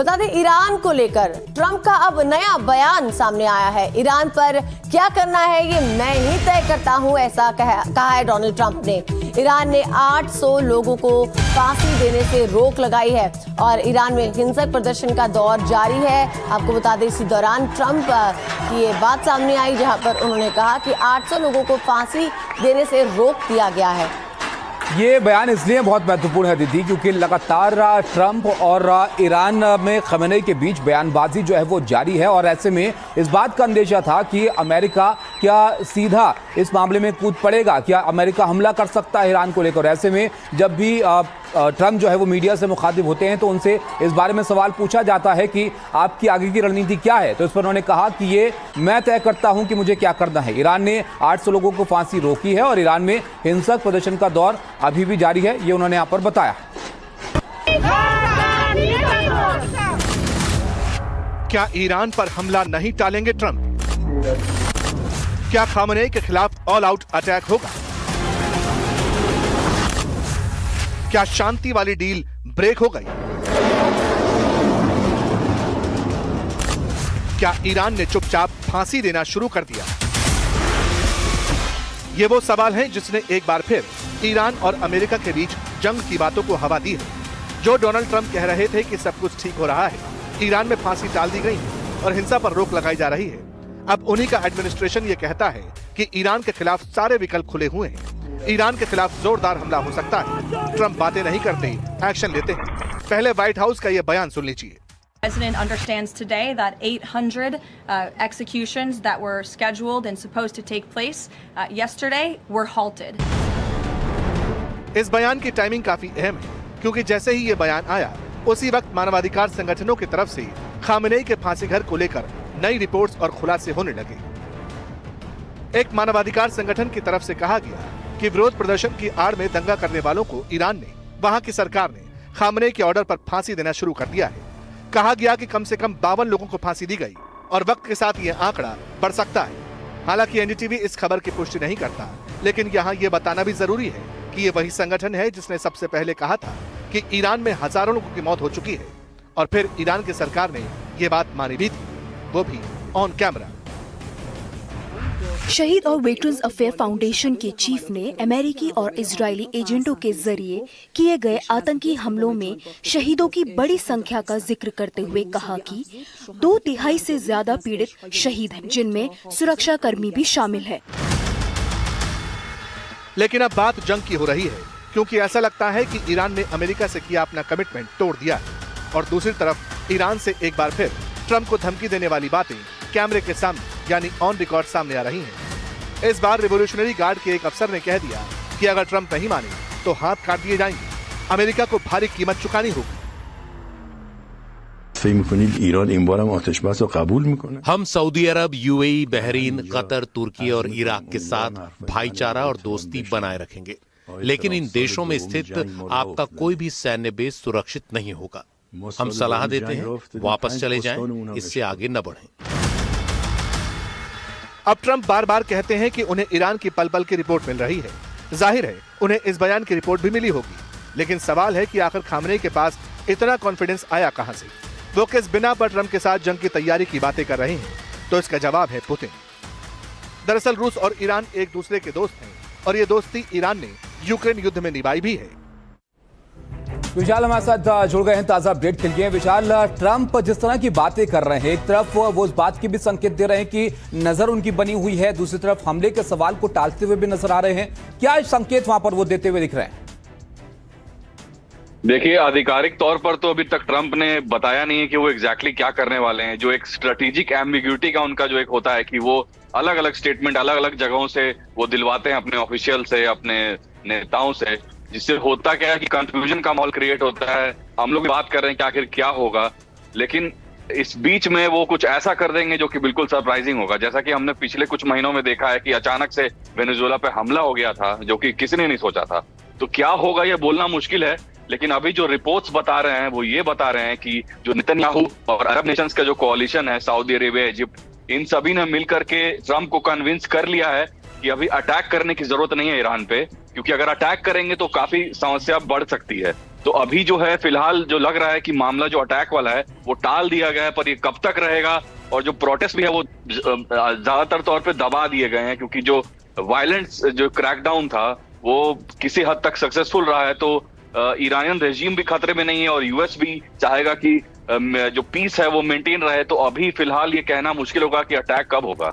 बता दें, ईरान को लेकर ट्रंप का अब नया बयान सामने आया है। ईरान पर क्या करना है ये मैं ही तय करता हूं, ऐसा कहा है डोनाल्ड ट्रंप ने। ईरान ने 800 लोगों को फांसी देने से रोक लगाई है और ईरान में हिंसक प्रदर्शन का दौर जारी है। आपको बता दें, इसी दौरान ट्रंप की ये बात सामने आई जहां पर उन्होंने कहा कि 800 लोगों को फांसी देने से रोक दिया गया है। ये बयान इसलिए बहुत महत्वपूर्ण है दीदी, क्योंकि लगातार ट्रंप और ईरान में खमेनेई के बीच बयानबाजी जो है वो जारी है और ऐसे में इस बात का अंदेशा था कि अमेरिका क्या सीधा इस मामले में कूद पड़ेगा, क्या अमेरिका हमला कर सकता है ईरान को लेकर। ऐसे में जब भी ट्रंप जो है वो मीडिया से मुखातिब होते हैं तो उनसे इस बारे में सवाल पूछा जाता है कि आपकी आगे की रणनीति क्या है, तो इस पर उन्होंने कहा कि ये मैं तय करता हूं कि मुझे क्या करना है। ईरान ने 800 लोगों को फांसी रोकी है और ईरान में हिंसक प्रदर्शन का दौर अभी भी जारी है, ये उन्होंने यहां पर बताया। क्या ईरान पर हमला नहीं टालेंगे ट्रंप? क्या खामेनेई के खिलाफ ऑल आउट अटैक होगा? क्या शांति वाली डील ब्रेक हो गई? क्या ईरान ने चुपचाप फांसी देना शुरू कर दिया? ये वो सवाल हैं जिसने एक बार फिर ईरान और अमेरिका के बीच जंग की बातों को हवा दी है। जो डोनाल्ड ट्रंप कह रहे थे कि सब कुछ ठीक हो रहा है, ईरान में फांसी टाल दी गई है और हिंसा पर रोक लगाई जा रही है, अब उन्हीं का एडमिनिस्ट्रेशन ये कहता है कि ईरान के खिलाफ सारे विकल्प खुले हुए हैं। ईरान के खिलाफ जोरदार हमला हो सकता है। ट्रंप बातें नहीं करते, एक्शन लेते हैं। पहले व्हाइट हाउस का ये बयान सुन लीजिए। The President understands today that 800 executions that were scheduled and supposed to take place yesterday were halted. इस बयान की टाइमिंग काफी अहम है, क्योंकि जैसे ही ये बयान आया उसी वक्त मानवाधिकार संगठनों की तरफ से खामेनेई के फांसी घर को लेकर नई रिपोर्ट्स और खुलासे होने लगे। एक मानवाधिकार संगठन की तरफ से कहा गया कि विरोध प्रदर्शन की आड़ में दंगा करने वालों को ईरान ने, वहां की सरकार ने खामेनेई के ऑर्डर पर फांसी देना शुरू कर दिया है। कहा गया कि कम से कम 52 लोगों को फांसी दी गई और वक्त के साथ ये आंकड़ा बढ़ सकता है। हालांकि एनडीटीवी इस खबर की पुष्टि नहीं करता, लेकिन यहाँ ये बताना भी जरूरी है कि ये वही संगठन है जिसने सबसे पहले कहा था कि ईरान में हजारों लोगों की मौत हो चुकी है और फिर ईरान की सरकार ने ये बात मानी भी थी, वो भी ऑन कैमरा। शहीद और वेटरन्स अफेयर फाउंडेशन के चीफ ने अमेरिकी और इजरायली एजेंटों के जरिए किए गए आतंकी हमलों में शहीदों की बड़ी संख्या का जिक्र करते हुए कहा कि 2/3 से ज्यादा पीड़ित शहीद हैं, जिनमें सुरक्षा कर्मी भी शामिल है। लेकिन अब बात जंग की हो रही है, क्योंकि ऐसा लगता है कि ईरान ने अमेरिका से किया अपना कमिटमेंट तोड़ दिया है और दूसरी तरफ ईरान से एक बार फिर ट्रंप को धमकी देने वाली बातें कैमरे के सामने यानी ऑन रिकॉर्ड सामने आ रही हैं। इस बार रिवोल्यूशनरी गार्ड के एक अफसर ने कह दिया कि अगर ट्रंप नहीं माने तो हाथ काट दिए जाएंगे, अमेरिका को भारी कीमत चुकानी होगी। हम सऊदी अरब, यूएई, बहरीन, कतर, तुर्की और इराक के साथ भाईचारा और दोस्ती बनाए रखेंगे, लेकिन इन देशों में स्थित आपका कोई भी सैन्य बेस सुरक्षित नहीं होगा। हम सलाह देते हैं वापस चले जाएं, इससे आगे न बढ़ें। अब ट्रंप बार बार कहते हैं कि उन्हें ईरान की पल पल की रिपोर्ट मिल रही है। जाहिर है उन्हें इस बयान की रिपोर्ट भी मिली होगी, लेकिन सवाल है कि आखिर खामेनेई के पास इतना कॉन्फिडेंस आया कहां से? वो किस बिना पर ट्रंप के साथ जंग की तैयारी की बातें कर रहे हैं? तो इसका जवाब है पुतिन। दरअसल रूस और ईरान एक दूसरे के दोस्त हैं और ये दोस्ती ईरान ने यूक्रेन युद्ध में निभाई भी है। विशाल हमारे साथ जुड़ गए हैं ताजा अपडेट के लिए। विशाल, ट्रंप जिस तरह की बातें कर रहे हैं, एक तरफ वो इस बात की भी संकेत दे रहे हैं कि नजर उनकी बनी हुई है, दूसरी तरफ हमले के सवाल को टालते हुए भी नजर आ रहे हैं। क्या संकेत वहां पर वो देते हुए दिख रहे हैं? देखिए, आधिकारिक तौर पर तो अभी तक ट्रंप ने बताया नहीं है कि वो एग्जैक्टली क्या करने वाले हैं। जो एक स्ट्रेटेजिक एम्बिग्यूटी का उनका जो एक होता है कि वो अलग अलग स्टेटमेंट अलग अलग जगहों से वो दिलवाते हैं अपने ऑफिशियल से, अपने नेताओं से, जिससे होता क्या है कि कंफ्यूजन का माहौल क्रिएट होता है। हम लोग बात कर रहे हैं कि आखिर क्या होगा, लेकिन इस बीच में वो कुछ ऐसा कर देंगे जो कि बिल्कुल सरप्राइजिंग होगा। जैसा कि हमने पिछले कुछ महीनों में देखा है कि अचानक से वेनेजुएला पे हमला हो गया था, जो कि किसी ने नहीं सोचा था। तो क्या होगा ये बोलना मुश्किल है, लेकिन अभी जो रिपोर्ट्स बता रहे हैं वो ये बता रहे हैं कि जो नेतन्याहू और अरब नेशंस का जो कोalition है, सऊदी अरेबिया, इजिप्ट, इन सभी ने मिलकर के ट्रंप को कन्विंस कर लिया है कि अभी अटैक करने की जरूरत नहीं है ईरान पे, क्योंकि अगर अटैक करेंगे तो काफी समस्या बढ़ सकती है। तो अभी जो है फिलहाल जो लग रहा है कि मामला जो अटैक वाला है वो टाल दिया गया है, पर ये कब तक रहेगा, और जो प्रोटेस्ट भी है वो ज्यादातर तौर पे दबा दिए गए हैं, क्योंकि जो वायलेंस जो क्रैकडाउन था वो किसी हद तक सक्सेसफुल रहा है। तो ईरानियन रेजिम भी खतरे में नहीं है और यूएस भी चाहेगा कि जो पीस है वो मेंटेन रहे। तो अभी फिलहाल ये कहना मुश्किल होगा कि अटैक कब होगा।